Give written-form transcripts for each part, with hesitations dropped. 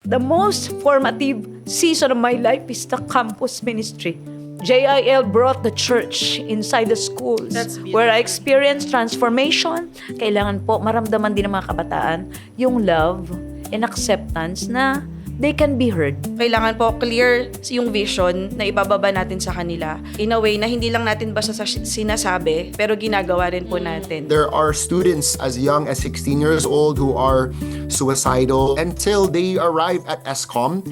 The most formative season of my life is the campus ministry. JIL brought the church inside the schools where I experienced transformation. Kailangan po maramdaman din ng mga kabataan yung love and acceptance na they can be heard. Kailangan po clear yung vision na ibababa natin sa kanila in a way na hindi lang natin basta sinasabi pero ginagawa rin po natin. There are students as young as 16 years old who are suicidal until they arrive at ESCOM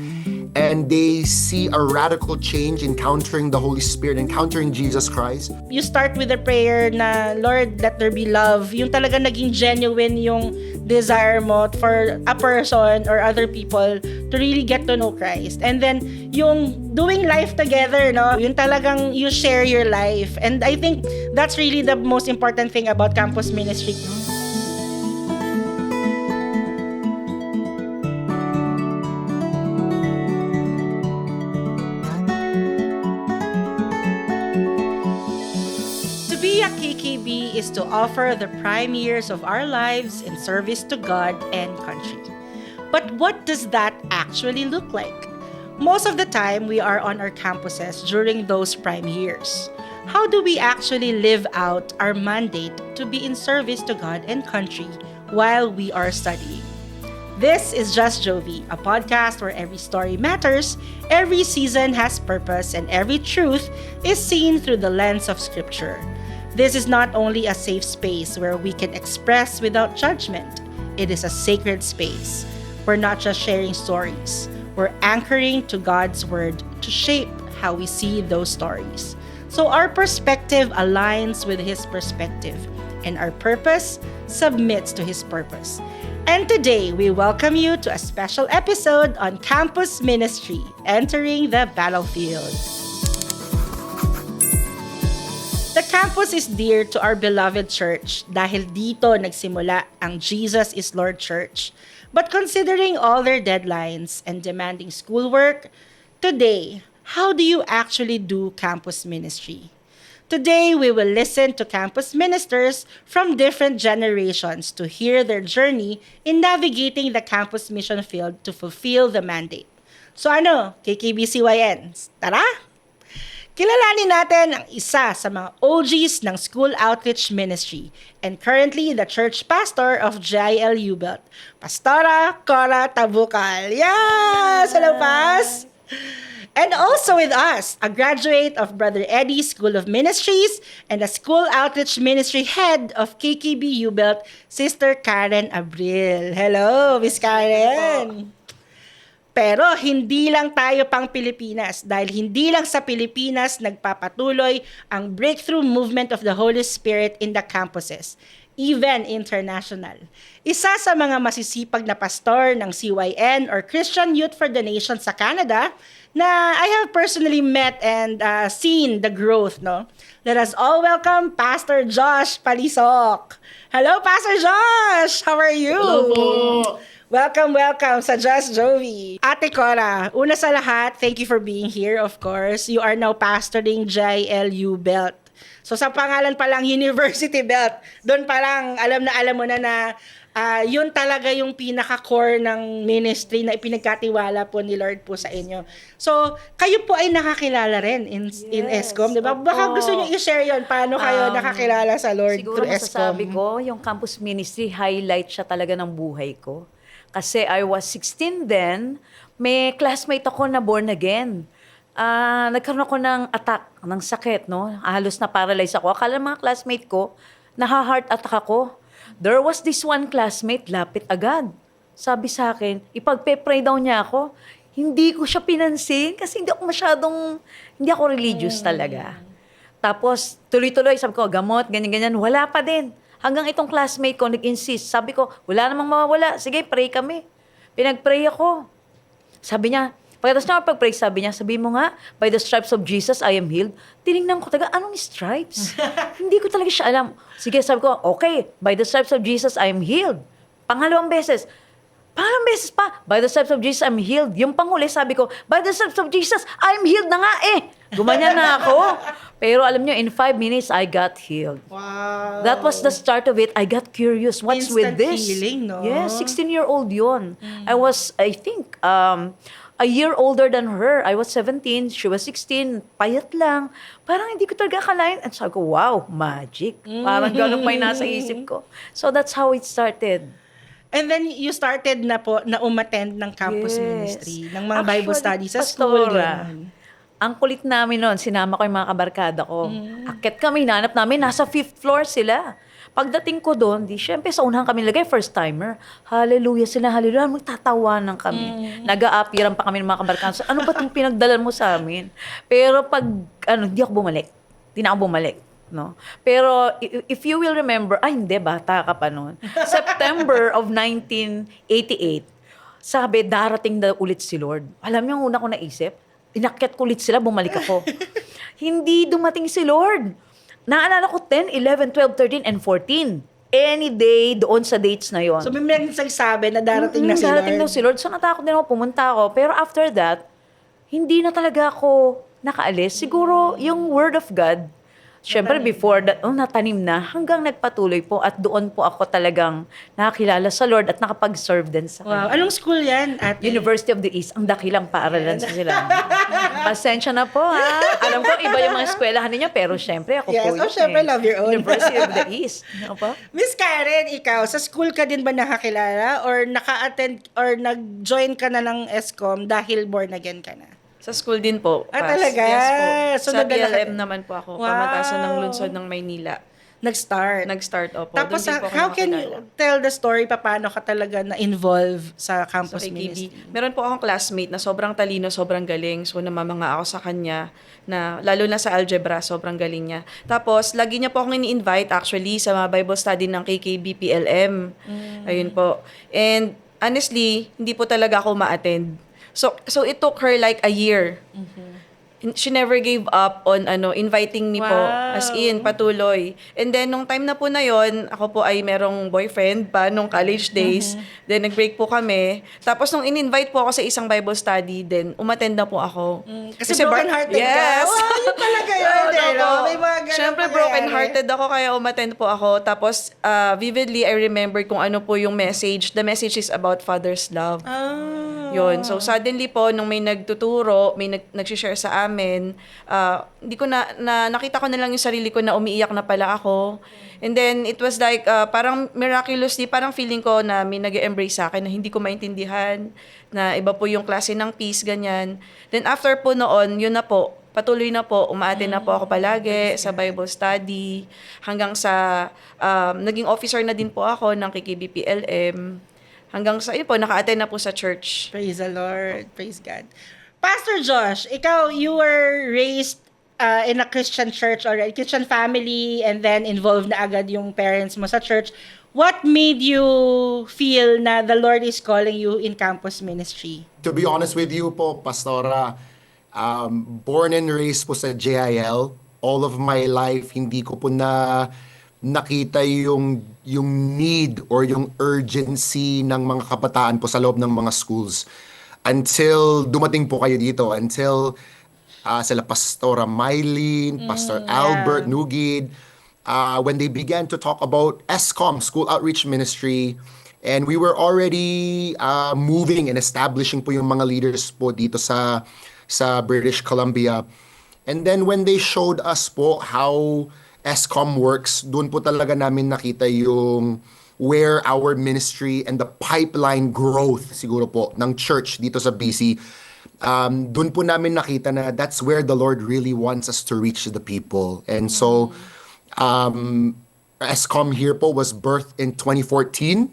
and they see a radical change encountering the Holy Spirit, encountering Jesus Christ. You start with a prayer na, Lord, let there be love. Yung talaga naging genuine yung desire mo for a person or other people to really get to know Christ. And then, yung doing life together, no? Yung talagang you share your life. And I think that's really the most important thing about campus ministry. To be a KKB is to offer the prime years of our lives in service to God and country. But what does that actually look like? Most of the time, we are on our campuses during those prime years. How do we actually live out our mandate to be in service to God and country while we are studying? This is Just Jovi, a podcast where every story matters, every season has purpose, and every truth is seen through the lens of Scripture. This is not only a safe space where we can express without judgment. It is a sacred space. We're not just sharing stories. We're anchoring to God's Word to shape how we see those stories. So our perspective aligns with His perspective, and our purpose submits to His purpose. And today, we welcome you to a special episode on campus ministry, entering the battlefield. The campus is dear to our beloved church dahil dito nagsimula ang Jesus is Lord Church. But considering all their deadlines and demanding schoolwork, today, how do you actually do campus ministry? Today, we will listen to campus ministers from different generations to hear their journey in navigating the campus mission field to fulfill the mandate. So ano, KKBCYNs, tara! Kilalanin natin ang isa sa mga OGs ng School Outreach Ministry and currently the church pastor of JIL U-Belt, Pastora Cora Tabukal. Yes! Hello, Pas! And also with us, a graduate of Brother Eddie's School of Ministries and a School Outreach Ministry head of KKB U-Belt, Sister Karen Abril. Hello, Miss Karen! Pero hindi lang tayo pang Pilipinas dahil hindi lang sa Pilipinas nagpapatuloy ang breakthrough movement of the Holy Spirit in the campuses, even international. Isa sa mga masisipag na pastor ng CYN or Christian Youth for the Nation sa Canada na I have personally met and seen the growth, no? Let us all welcome Pastor Josh Palisok. Hello, Pastor Josh! How are you? Hello po! Welcome sa Just Jovi. Ate Cora, una sa lahat, thank you for being here, of course. You are now pastoring JLU Belt. So sa pangalan pa lang University Belt, doon pa lang alam mo na yun talaga yung pinaka-core ng ministry na ipinagkatiwala po ni Lord po sa inyo. So, kayo po ay nakakilala rin in ESCOM, di ba? Baka gusto nyo i-share yun, paano kayo nakakilala sa Lord through ESCOM? Siguro masasabi ko, yung campus ministry, highlight siya talaga ng buhay ko. Kasi I was 16 then, may classmate ako na born again. Nagkaroon ako ng attack, ng sakit, no? Halos na paralyze ako. Akala mga classmate ko, naha-heart attack ako. There was this one classmate, lapit agad. Sabi sa akin, ipagpe-pray daw niya ako. Hindi ko siya pinansin kasi hindi ako religious talaga. Tapos, tuloy-tuloy, sabi ko, gamot, ganyan-ganyan. Wala pa din. Hanggang itong classmate ko nag-insist. Sabi ko, wala namang mawawala. Sige, pray kami. Pinag-pray ako. Sabi niya, pagkatapos niya pag-pray, sabi mo nga, by the stripes of Jesus, I am healed. Tinignan ko, anong stripes? Hindi ko talaga siya alam. Sige, sabi ko, okay, by the stripes of Jesus, I am healed. Pangalawang beses, Pangalang beses pa, by the stripes of Jesus, I'm healed. Yung panghuli, sabi ko, by the stripes of Jesus, I'm healed na nga eh. Gumanyan na ako. Pero alam nyo, in 5 minutes, I got healed. Wow. That was the start of it. I got curious. What's with Instant this? healing, no? Yes, 16-year-old yun. I think, a year older than her. I was 17, she was 16, payat lang. Parang hindi ko talaga akalain. At sabi ko, wow, magic. Parang ganun pa yung nasa isip ko. So that's how it started. And then you started na po na umattend ng campus Yes. ministry, ng mga Bible Actually, studies sa school. Pastora, Ganun. ang kulit namin noon, sinama ko yung mga kabarkada ko. Akit kami, hinanap namin, nasa 5th floor sila. Pagdating ko doon, syempre sa unahan kami nilagay, first timer. Hallelujah sila, hallelujah. Magtatawanan kami. Nag-aapiran pa kami ng mga kabarkada. Ano ba itong pinagdalan mo sa amin? Pero pag, di ako bumalik. Di na ako bumalik. No? Pero if you will remember, hindi, bata ka pa noon. September of 1988, sabi, darating na ulit si Lord. Alam niyo, ang una ko naisip, inakyat ko ulit sila, bumalik ako. Hindi dumating si Lord. Naalala ko 10, 11, 12, 13, and 14. Any day doon sa dates na yon. So may nagsasabi na darating na si Darating Lord. daw si Lord. So natakot din ako, pumunta ako. Pero after that, hindi na talaga ako nakaalis. Siguro yung Word of God, syempre before that, natanim na, hanggang nagpatuloy po. At doon po ako talagang nakakilala sa Lord at nakapag-serve din sa Wow. Kanya. Anong school yan, ate? University of the East, ang dakilang paaralan sa sila. Pasensya na po, ha? Alam ko, iba yung mga eskwelahan ninyo, pero syempre, ako Yes, po yun. syempre, love your own. University of the East. Ano pa? Miss Karen, ikaw, sa school ka din ba nakakilala or naka-attend or nag-join ka na ng ESCOM dahil born again ka na? Sa school din po. Talaga? Yes po. So, sa nadala ka- BLM naman po ako. Wow. Pamatasan ng lungsod ng Maynila. Nag-start. Nag-start, opo. Tapos, Doon din po ako how can nakakilala. you tell the story paano ka talaga na-involve sa So, campus kay KB, ministry? meron po akong classmate na sobrang talino, sobrang galing. So, namamanga ako sa kanya na, lalo na sa algebra, sobrang galing niya. Tapos, lagi niya po akong ini-invite actually sa mga Bible study ng KKB PLM. Ayun po. And, honestly, hindi po talaga ako ma-attend. So it took her like a year. She never gave up on inviting me po, Wow. as in patuloy. And then nung time na po na yon, ako po ay merong boyfriend pa nung college days. Then nag-break po kami. Tapos nung in-invite po ako sa isang Bible study, then umattend na po ako. Kasi broken-hearted ka? Yes. Oh, yun talaga yun. Oo, eh, no? po. May mga ganun Siyempre pangyayari. broken-hearted ako kaya umattend po ako. Tapos vividly I remember kung ano po yung message. The message is about Father's love. Yun. So, suddenly po, nung may nagtuturo, may nag-share sa amin, hindi ko nakita ko na lang yung sarili ko na umiiyak na pala ako. And then, it was like, parang miraculously, parang feeling ko na may nag-embrace sa akin na hindi ko maintindihan, na iba po yung klase ng peace, ganyan. Then, after po noon, yun na po, patuloy na po, umaattend na po ako palagi sa Bible study, hanggang sa, naging officer na din po ako ng KKBPLM. Hanggang sa, yun po, naka-attend na po sa church. Praise the Lord. Praise God. Pastor Josh, ikaw, you were raised in a Christian church or a Christian family and then involved na agad yung parents mo sa church. What made you feel na the Lord is calling you in campus ministry? To be honest with you po, Pastora, born and raised po sa JIL, all of my life, hindi ko po nakita yung need or yung urgency ng mga kabataan po sa loob ng mga schools. Until dumating po kayo dito, until sila Pastora Mylene, Pastor Albert Nugid, when they began to talk about ESCOM, School Outreach Ministry, and we were already moving and establishing po yung mga leaders po dito sa British Columbia. And then when they showed us po how ESCOM works, doon po talaga namin nakita yung where our ministry and the pipeline growth siguro po ng church dito sa BC. Doon po namin nakita na that's where the Lord really wants us to reach the people. And so, ESCOM here po was birthed in 2014.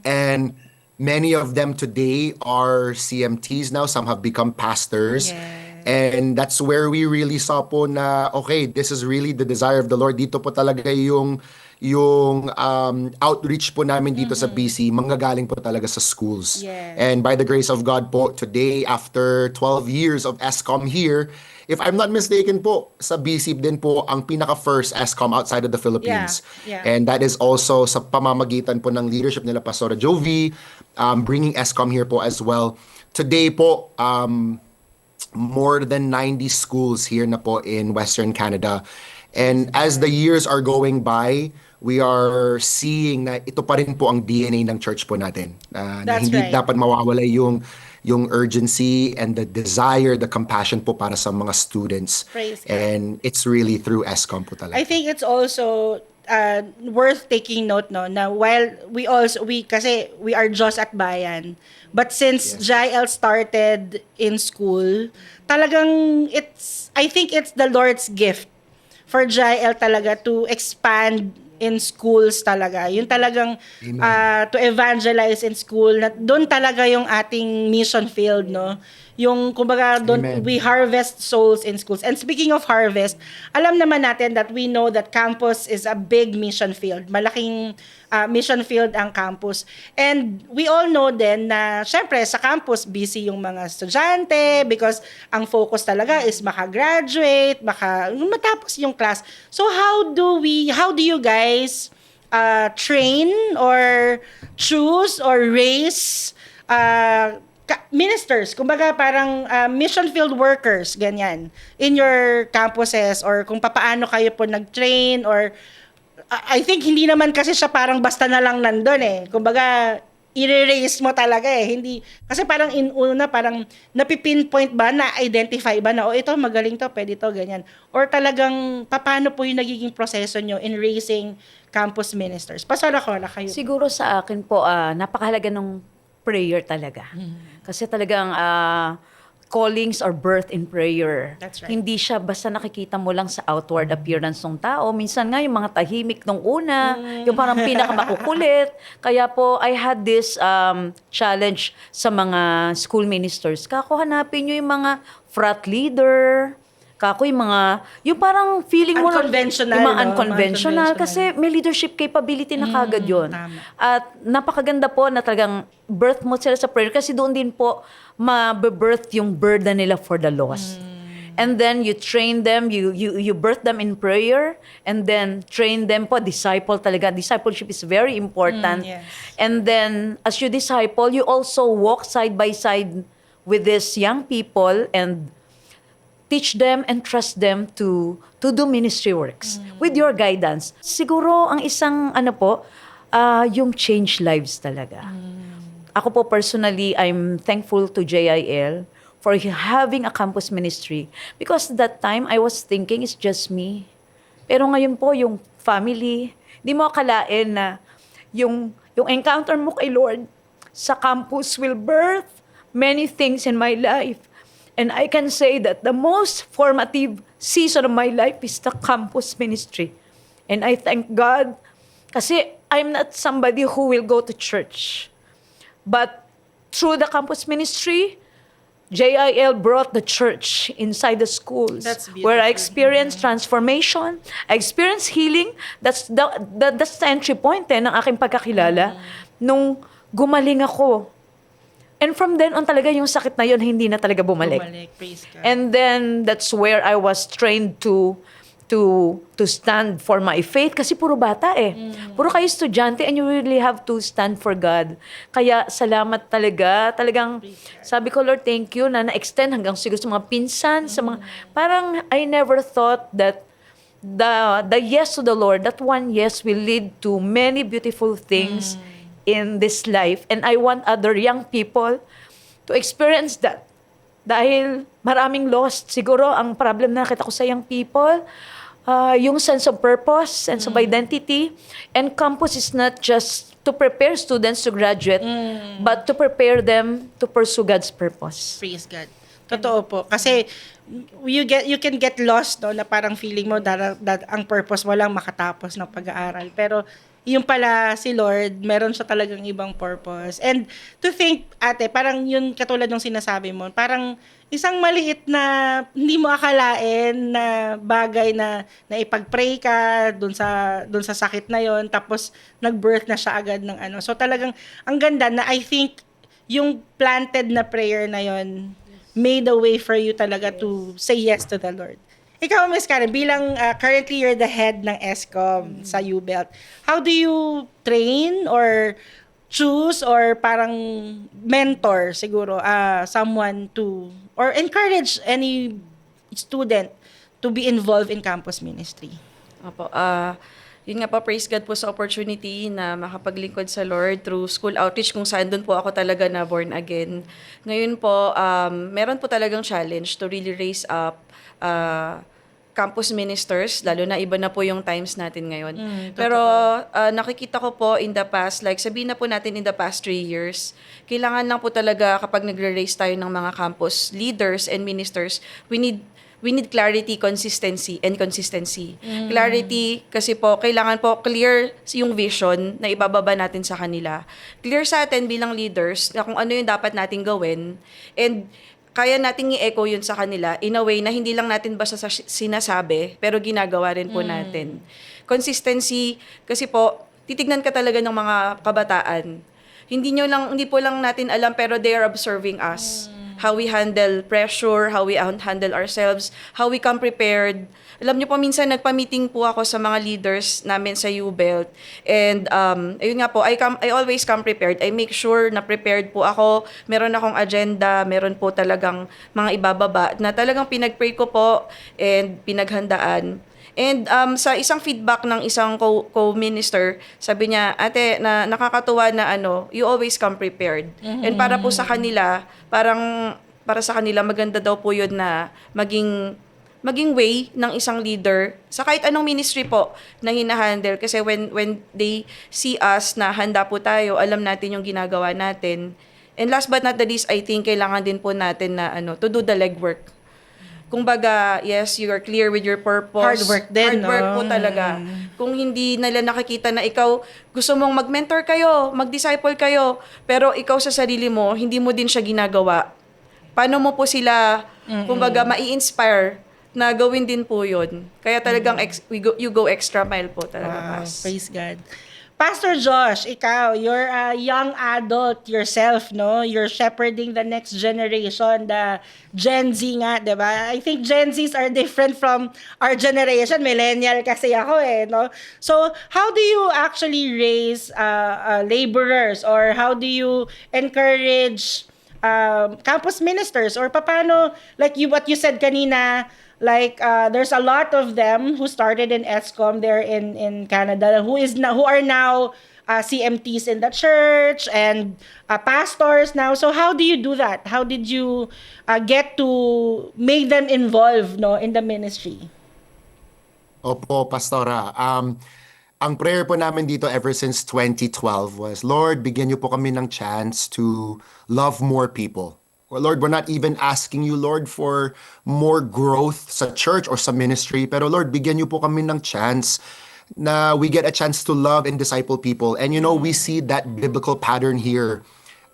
And many of them today are CMTs now. Some have become pastors. Yes. And that's where we really saw po na, okay, this is really the desire of the Lord. Dito po talaga yung outreach po namin dito sa BC, manggagaling po talaga sa schools. Yes. And by the grace of God po, today, after 12 years of ESCOM here, if I'm not mistaken po, sa BC din po ang pinaka-first ESCOM outside of the Philippines. Yeah. And that is also sa pamamagitan po ng leadership nila Pastora Jovi, bringing ESCOM here po as well. Today po, more than 90 schools here na po in Western Canada. And as the years are going by, we are seeing na ito pa rin po ang DNA ng church po natin. Na That's hindi right. dapat mawawala yung urgency and the desire, the compassion po para sa mga students. Praise God. And it's really through ESCOM po talaga. I think it's also worth taking note no na while we kasi we are just at Bayan, but since Jael started in school, talagang I think it's the Lord's gift for Jael talaga to expand in schools talaga. Yung talagang to evangelize in school, na doon talaga yung ating mission field, no? Yung kumbaga doon Amen. we harvest souls in schools. And speaking of harvest, alam naman natin that we know that campus is a big mission field. Malaking mission field ang campus. And we all know din na syempre sa campus busy yung mga estudyante because ang focus talaga is makagraduate, matapos yung class. So how do you guys train or choose or raise ministers, kumbaga parang mission field workers, ganyan, in your campuses, or kung papaano kayo po nag-train, or I think hindi naman kasi siya parang basta na lang nandun eh. Kumbaga, i-raise mo talaga eh. Hindi, kasi parang parang napipinpoint ba, na-identify ba na, ito magaling to, pwede to, ganyan. Or talagang, paano po yung nagiging proseso nyo in raising campus ministers? Pastor ako, na kayo. Siguro sa akin po, napakahalaga ng prayer talaga. Kasi talagang callings are birth in prayer. That's right. Hindi siya basta nakikita mo lang sa outward appearance ng tao. Minsan nga yung mga tahimik nung una, yung parang pinakamakukulit. Kaya po, I had this challenge sa mga school ministers. Kako, hanapin nyo yung mga frat leader, kako yung parang feeling mo Unconventional, yung mga no? unconventional, Unconventional. kasi may leadership capability na kagad yun. Tama. At napakaganda po na talagang birth mo sila sa prayer kasi doon din po ma-birth yung burden nila for the lost. And then you train them, you birth them in prayer, and then train them po, disciple talaga. Discipleship is very important. Yes. And then as you disciple, you also walk side by side with these young people and teach them and trust them to do ministry works with your guidance. Siguro ang isang yung change lives talaga. Ako po personally, I'm thankful to JIL for having a campus ministry because that time I was thinking it's just me. Pero ngayon po yung family, di mo akalain na yung encounter mo kay Lord sa campus will birth many things in my life. And I can say that the most formative season of my life is the campus ministry. And I thank God kasi I'm not somebody who will go to church. But through the campus ministry, JIL brought the church inside the schools. That's beautiful. Where I experienced transformation, I experienced healing. That's the entry point ng aking pagkakilala. Nung gumaling ako. And from then on talaga yung sakit na yun hindi na talaga bumalik. Praise God. And then that's where I was trained to stand for my faith kasi puro bata eh. Puro kayo estudyante and you really have to stand for God. Kaya salamat talaga. Talagang sabi ko, Lord, thank you na na-extend hanggang siguro sa mga pinsan, sa mga parang I never thought that the yes to the Lord, that one yes will lead to many beautiful things in this life. And I want other young people to experience that. Dahil maraming lost. Siguro ang problem na nakita ko sa young people, yung sense of purpose, sense of identity. And campus is not just to prepare students to graduate, but to prepare them to pursue God's purpose. Praise God. Totoo po. Kasi you can get lost, no, na parang feeling mo that ang purpose mo lang makatapos ng pag-aaral. Pero yung pala si Lord, meron siya talagang ibang purpose. And to think, ate, parang yun katulad ng sinasabi mo, parang isang maliit na hindi mo akalain na bagay na ipag-pray ka dun sa sakit na yon, tapos nag-birth na siya agad ng So talagang ang ganda na I think yung planted na prayer na yon made a way for you talaga to say yes to the Lord. Ikaw, Miss Karen, bilang currently you're the head ng ESCOM sa UBELT, how do you train or choose or parang mentor siguro someone to or encourage any student to be involved in campus ministry? Opo. Yun nga po, praise God po sa opportunity na makapaglingkod sa Lord through school outreach kung saan doon po ako talaga na born again. Ngayon po, meron po talagang challenge to really raise up campus ministers, lalo na iba na po yung times natin ngayon. Pero nakikita ko po in the past, like sabihin na po natin in the past 3 years, kailangan lang po talaga kapag nagre-raise tayo ng mga campus leaders and ministers, we need clarity, consistency, and consistency. Clarity, kasi po, kailangan po clear yung vision na ibababa natin sa kanila. Clear sa atin bilang leaders na kung ano yung dapat nating gawin. And kaya nating i-echo yun sa kanila in a way na hindi lang natin basta sinasabi, pero ginagawa rin po natin. Consistency, kasi po, titignan ka talaga ng mga kabataan. Hindi po lang natin alam, pero they are observing us. How we handle pressure, how we handle ourselves, how we come prepared. Alam niyo po, minsan nagpa-meeting po ako sa mga leaders namin sa U-Belt. And ayun nga po, I always come prepared. I make sure na prepared po ako. Meron akong agenda, meron po talagang mga ibababa na talagang pinag-pray ko po and pinaghandaan. And sa isang feedback ng isang co-minister, sabi niya, ate, na nakakatuwa na you always come prepared. And para po sa kanila, para sa kanila, maganda daw po yun na maging way ng isang leader sa kahit anong ministry po na hinahandle. Kasi when they see us na handa po tayo, alam natin yung ginagawa natin. And last but not the least, I think kailangan din po natin na to do the legwork. Kumbaga, yes, you are clear with your purpose. Hard work din, Hard work no? po talaga. Kung hindi nila nakikita na ikaw, gusto mong mag-mentor kayo, mag-disciple kayo, pero ikaw sa sarili mo, hindi mo din siya ginagawa. Paano mo po sila, kumbaga, mai-inspire na gawin din po yun. Kaya talagang you go extra mile po talaga. Praise God. Pastor Josh, ikaw, you're a young adult yourself, no? You're shepherding the next generation, the Gen Z nga, di ba? I think Gen Zs are different from our generation. Millennial kasi ako no? So, how do you actually raise laborers or how do you encourage campus ministers or paano, like what you said kanina, like there's a lot of them who started in ESCOM there in Canada who are now CMTs in the church and pastors now. So how do you do that? How did you get to make them involved in the ministry? Opo, Pastora. Ang prayer po namin dito ever since 2012 was, Lord, bigyan niyo po kami ng chance to love more people. Well, Lord, we're not even asking you, Lord, for more growth sa church or sa ministry. Pero Lord, bigyan niyo po kami ng chance na we get a chance to love and disciple people. And we see that biblical pattern here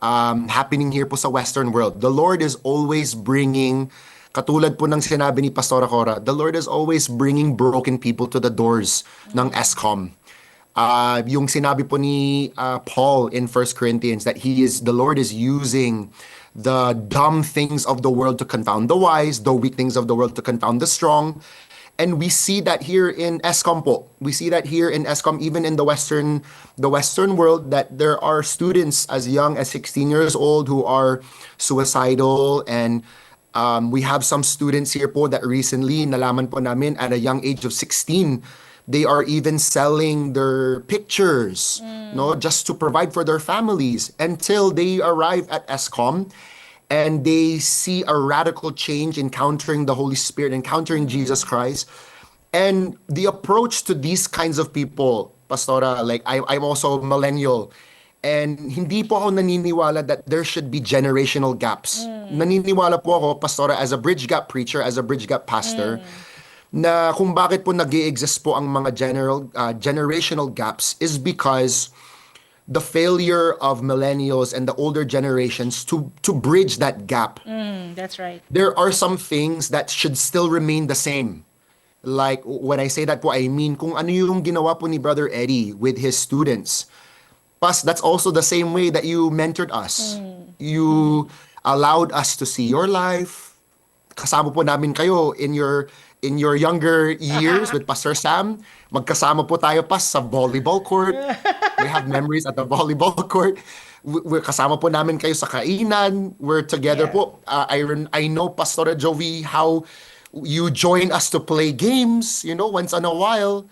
happening here po sa Western world. The Lord is always bringing, katulad po ng sinabi ni Pastora Cora, the Lord is always bringing broken people to the doors ng ESCOM. Yung sinabi po ni Paul in 1 Corinthians that the Lord is using the dumb things of the world to confound the wise, the weak things of the world to confound the strong. And we see that here in ESCOM po. We see that here in ESCOM, even in the Western world, that there are students as young as 16 years old who are suicidal. And we have some students here po that recently, nalaman po namin at a young age of 16, they are even selling their pictures, just to provide for their families until they arrive at ESCOM and they see a radical change encountering the Holy Spirit, encountering Jesus Christ. And the approach to these kinds of people, Pastora, like I'm also millennial, and hindi po ako naniniwala that there should be generational gaps. Naniniwala po ako, Pastora, as a bridge gap preacher, as a bridge gap pastor, na kung bakit po nag-i-exist po ang mga generational gaps is because the failure of millennials and the older generations to bridge that gap. That's right. There are some things that should still remain the same. Like, when I say that po, I mean kung ano yung ginawa po ni Brother Eddie with his students. Plus, that's also the same way that you mentored us. You allowed us to see your life. Kasama po namin kayo in your younger years with Pastor Sam. Magkasama po tayo pa sa volleyball court. We have memories at the volleyball court. We're kasama po namin kayo sa kainan. We're together po. I know, Pastora Joey, how you join us to play games, once in a while.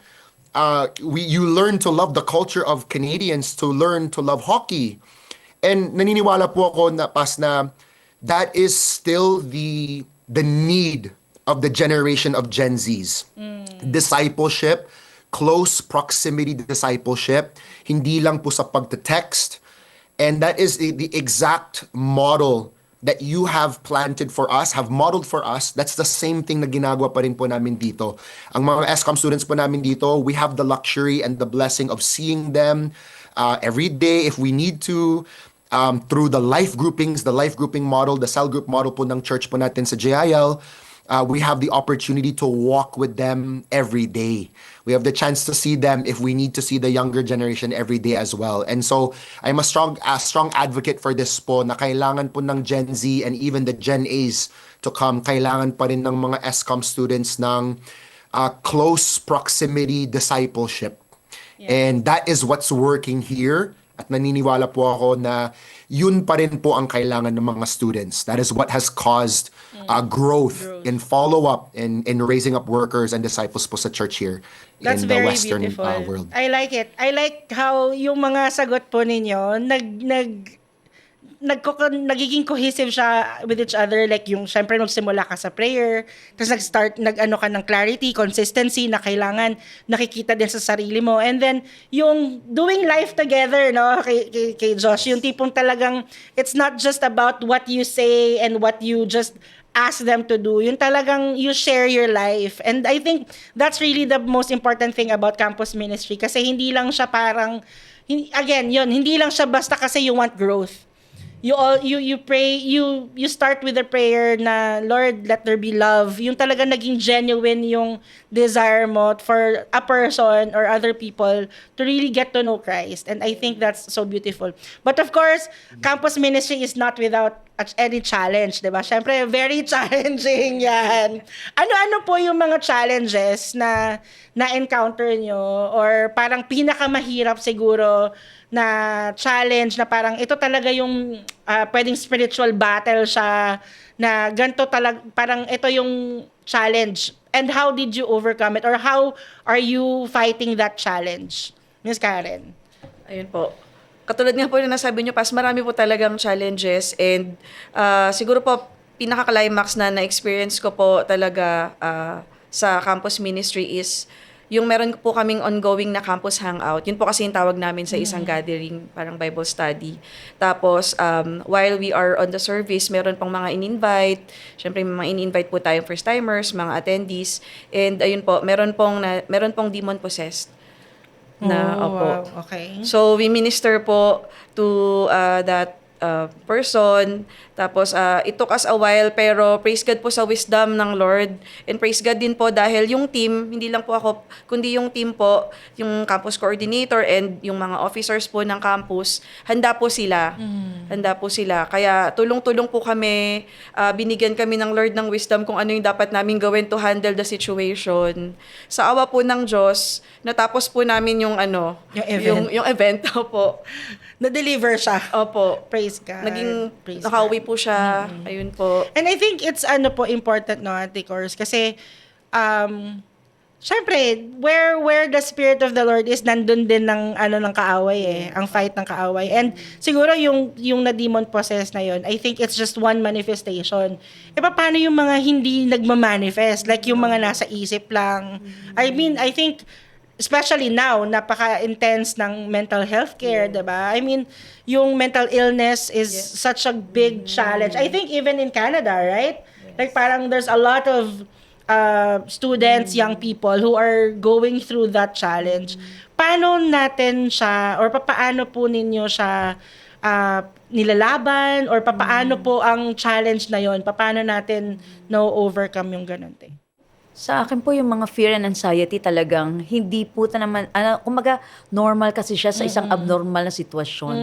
You learn to love the culture of Canadians, to learn to love hockey. And naniniwala po ako na that is still the need of the generation of Gen Zs. Discipleship, close proximity discipleship, hindi lang po sa pagte-text. And that is the exact model that you have planted for us, have modeled for us. That's the same thing na ginagawa pa rin po namin dito. Ang mga ESCOM students po namin dito, we have the luxury and the blessing of seeing them every day if we need to, through the life groupings, the life grouping model, the cell group model po ng church po natin sa JIL. We have the opportunity to walk with them every day. We have the chance to see them if we need to see the younger generation every day as well. And so I'm a strong advocate for this po na kailangan po ng Gen Z and even the Gen A's to come. Kailangan pa rin ng mga ESCOM students ng close proximity discipleship. And that is what's working here. At naniniwala po ako na yun pa rin po ang kailangan ng mga students. That is what has caused growth in follow-up in raising up workers and disciples po sa church here That's in the very Western beautiful. world. I like it. I like how yung mga sagot po ninyo, nagiging cohesive siya with each other. Like yung, syempre, nagsimula ka sa prayer, tapos nag-ano ka ng clarity, consistency na kailangan nakikita din sa sarili mo. And then, yung doing life together, no, kay Josh, yung tipong talagang, it's not just about what you say and what you just ask them to do. Yung talagang you share your life. And I think that's really the most important thing about campus ministry. Kasi hindi lang siya parang, again, hindi lang siya basta kasi you want growth. You pray, you start with a prayer na, Lord, let there be love. Yung talaga naging genuine yung desire mo for a person or other people to really get to know Christ. And I think that's so beautiful. But of course, campus ministry is not without any challenge, diba? Syempre, very challenging yan. Ano-ano po yung mga challenges na na-encounter nyo or parang pinakamahirap siguro na challenge na parang ito talaga yung pwedeng spiritual battle siya na ganito talaga, parang ito yung challenge. And how did you overcome it? Or how are you fighting that challenge? Miss Karen? Ayun po. Katulad nga po na nasabi nyo, Pas, marami po talagang challenges and siguro po pinaka-climax na na-experience ko po talaga sa campus ministry is yung meron po kaming ongoing na campus hangout. Yun po kasi yung tawag namin sa isang gathering, parang Bible study. Tapos, while we are on the service, meron pong mga in-invite. Siyempre, mga in-invite po tayong first-timers, mga attendees. And ayun po, meron pong demon-possessed. Wow, okay. So, we minister po to that person. Tapos, it took us a while, pero praise God po sa wisdom ng Lord. And praise God din po dahil yung team, hindi lang po ako, kundi yung team po, yung campus coordinator and yung mga officers po ng campus, handa po sila. Handa po sila. Kaya tulong-tulong po kami, binigyan kami ng Lord ng wisdom kung ano yung dapat namin gawin to handle the situation. Sa awa po ng Diyos, natapos po namin yung yung event po. Na-deliver siya. Opo. Praise God. Praise Nakauwi God. po siya. Ayun po. And I think it's important, no, Ate Cors, kasi syempre, where the Spirit of the Lord is, nandun din ng kaaway ang fight ng kaaway. And siguro yung na-demon possessed na yun, I think it's just one manifestation. E paano yung mga hindi nagmamanifest? Like yung mga nasa isip lang. I mean, I think especially now, napaka-intense ng mental health care, diba? I mean, yung mental illness is such a big challenge. I think even in Canada, right? Like parang there's a lot of students, young people who are going through that challenge. Paano natin siya, or paano po ninyo siya nilalaban, or paano po ang challenge na yon? Paano natin na-overcome yung ganun? Sa akin po, yung mga fear and anxiety talagang hindi po naman, kumaga normal kasi siya sa isang abnormal na sitwasyon.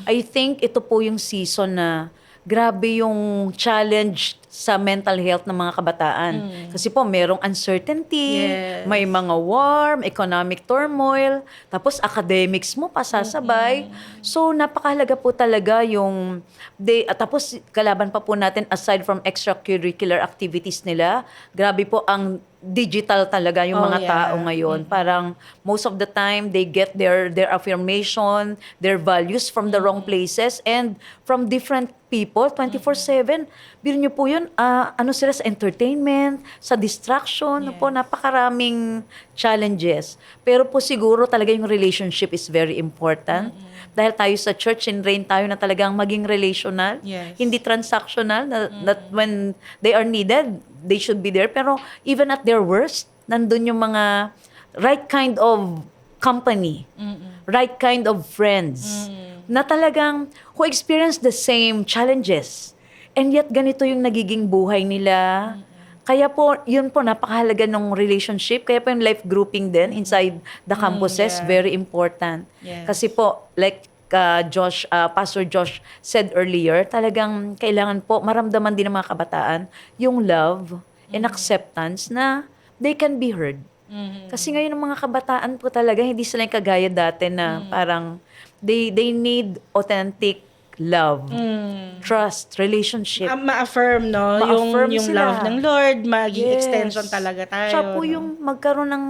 I think ito po yung season na grabe yung challenge sa mental health ng mga kabataan. Kasi po, merong uncertainty, Yes. may mga war, economic turmoil, tapos academics mo pasasabay. So, napakahalaga po talaga yung, tapos kalaban pa po natin, aside from extracurricular activities nila, grabe po ang digital talaga yung Oh, mga yeah. tao ngayon. Parang most of the time, they get their affirmation, their values from the wrong places and from different people, 24/7. Biro niyo po yun, ano sila sa entertainment, sa distraction, po, napakaraming challenges. Pero po siguro talaga yung relationship is very important. Dahil tayo sa church, in-train tayo na talagang maging relational, Yes. hindi transactional, that when they are needed, they should be there. Pero even at their worst, nandun yung mga right kind of company, right kind of friends, na talagang who experience the same challenges. And yet, ganito yung nagiging buhay nila. Kaya po, yun po, napakahalaga ng relationship. Kaya po yung life grouping din inside the campuses, yeah. very important. Yes. Kasi po, like Pastor Josh said earlier, talagang kailangan po maramdaman din ng mga kabataan yung love and acceptance na they can be heard. Kasi ngayon ng mga kabataan po talaga, hindi sila yung kagaya dati na parang they need authentic love, trust, relationship. Ma-affirm, no? Ma-affirm yung sila. love ng Lord, maging Yes. extension talaga tayo. Siya po no? yung magkaroon ng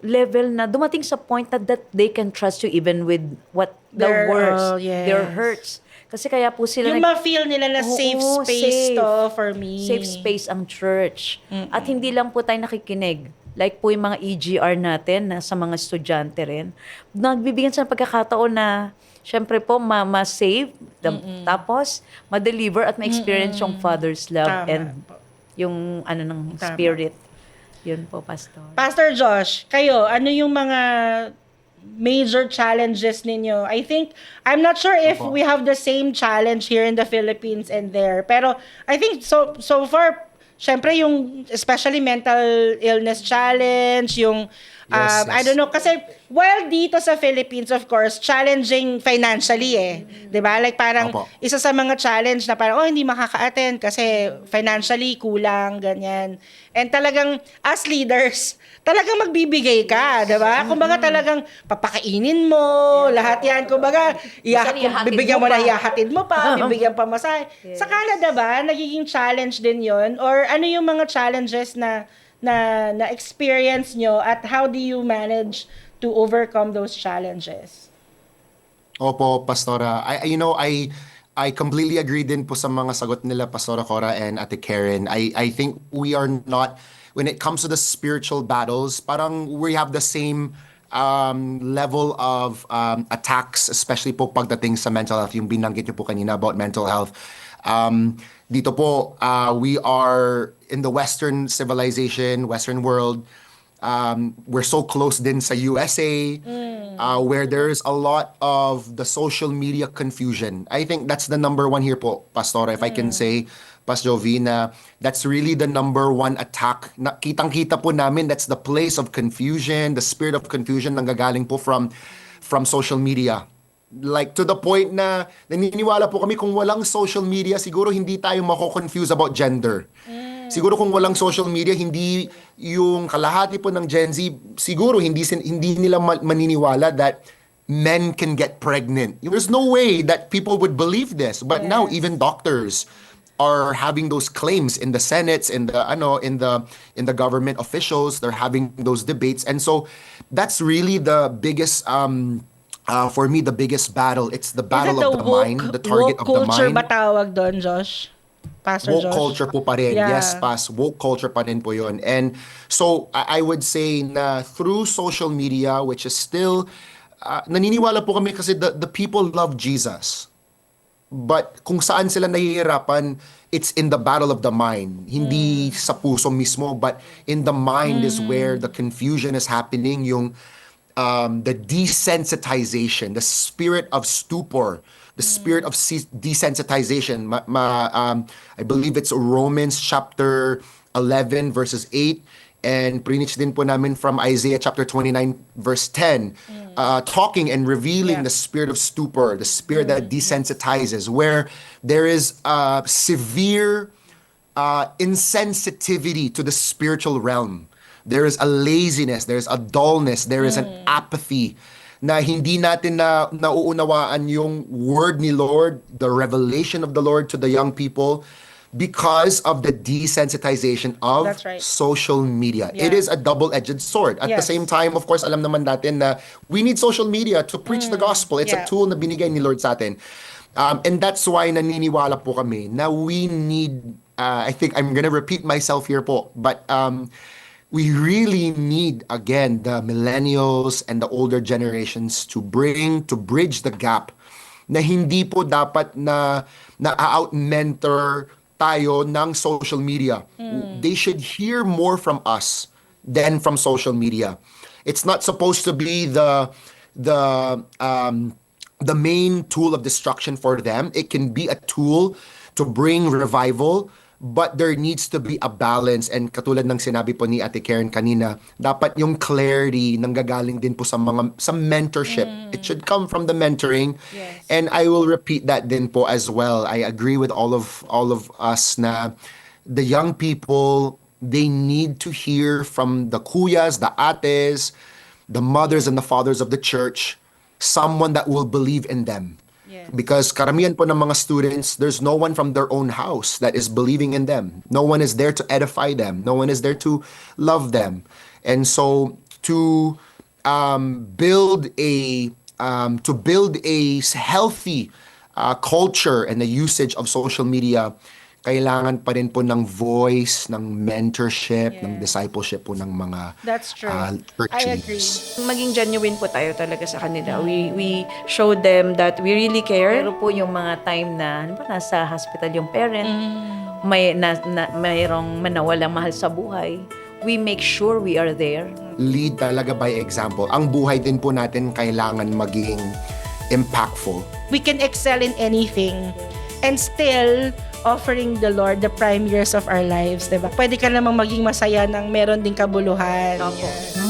level na dumating sa point that they can trust you even with what the Their, worst, yes. their hurts. Kasi kaya po sila Yung ma-feel nila na safe Oo, space safe. to for me. Safe space ang church. At hindi lang po tayo nakikinig. Like po yung mga EGR natin na sa mga estudyante rin. Nagbibigyan sa pagkakataon na syempre po ma-save, tapos ma-deliver at ma-experience yung Father's love Tama and po. yung ano ng Tama. spirit. Yun po, Pastor. Pastor Josh, kayo, ano yung mga major challenges ninyo? I think, I'm not sure if we have the same challenge here in the Philippines and there. Pero I think so far, syempre yung especially mental illness challenge, yung Yes, I don't know, kasi while dito sa Philippines, of course, challenging financially eh. 'Di ba? Like parang Opo. isa sa mga challenge na parang, hindi makaka-attend kasi financially kulang, ganyan. And talagang, as leaders, talagang magbibigay ka, 'di ba? Kumbaga talagang papakainin mo, lahat yan. Kumbaga, ihahatid bibigyan mo mo na pa. ihahatid mo pa, bibigyan pa masahe. Sa Canada ba, nagiging challenge din yon? Or ano yung mga challenges na experience nyo at how do you manage to overcome those challenges? Opo, Pastora. I completely agree din po sa mga sagot nila, Pastora Cora and Ate Karen. I think we are not, when it comes to the spiritual battles, parang we have the same level of attacks, especially po pagdating sa mental health, yung binanggit niyo po kanina about mental health. Dito po, we are in the Western civilization, Western world. We're so close din sa USA, where there's a lot of the social media confusion. I think that's the number one here po, Pastora, if I can say, Pastor Jovina, that's really the number one attack. Kitang-kita po namin, that's the place of confusion, the spirit of confusion nanggagaling po from social media. Like to the point na naniniwala po kami kung walang social media, siguro hindi tayo mako-confuse about gender. Siguro kung walang social media, hindi yung kalahati po ng Gen Z, siguro hindi nila maniniwala that men can get pregnant. There's no way that people would believe this. But now even doctors are having those claims in the senates, in the government officials, they're having those debates. And so that's really the biggest for me, the biggest battle. It's the battle Is it of the mind, the target woke of the culture mind. ba tawag doon, Josh? Pastor Woke Josh? culture po pa rin. Yeah. Yes, woke culture pa rin po yun. And so, I would say na through social media, which is still, naniniwala po kami kasi the people love Jesus. But kung saan sila nahihirapan, it's in the battle of the mind. Hindi sa puso mismo, but in the mind is where the confusion is happening. Yung the desensitization, the spirit of stupor, the spirit of desensitization. I believe it's Romans chapter 11 verses 8, and preach din po namin from Isaiah chapter 29 verse 10, talking and revealing the spirit of stupor, the spirit that desensitizes, where there is severe insensitivity to the spiritual realm. There is a laziness, there is a dullness, there is an apathy na hindi natin nauunawaan yung word ni Lord, the revelation of the Lord to the young people because of the desensitization of That's right. social media. Yeah. It is a double-edged sword. At the Yes. same time, of course, alam naman natin na we need social media to preach the gospel. It's a Yeah. tool na binigay ni Lord sa atin. And that's why naniniwala po kami na we need, I think I'm gonna repeat myself here po, but we really need, again, the millennials and the older generations to bridge the gap na hindi po dapat na out-mentor tayo ng social media. They should hear more from us than from social media. It's not supposed to be the main tool of destruction for them. It can be a tool to bring revival, but there needs to be a balance. And katulad ng sinabi po ni Ate Karen kanina, dapat yung clarity nanggagaling din po sa mentorship. It should come from the mentoring. Yes. And I will repeat that din po as well. I agree with all of us na the young people, they need to hear from the kuyas, the ates, the mothers and the fathers of the church, someone that will believe in them. Yes. Because karamihan po ng mga students, there's no one from their own house that is believing in them. No one is there to edify them. No one is there to love them. And so to build a healthy culture and the usage of social media, kailangan pa rin po ng voice, ng mentorship, ng discipleship po ng mga That's true. church I agree. leaders. Maging genuine po tayo talaga sa kanila. We show them that we really care. Pero po yung mga time na, halimbawa, nasa hospital yung parent, mayroong manawalang mahal sa buhay, we make sure we are there. Lead talaga by example. Ang buhay din po natin kailangan maging impactful. We can excel in anything and still offering the Lord the prime years of our lives, diba? Pwede ka namang maging masaya ng meron ding kabuluhan. Opo. Yan.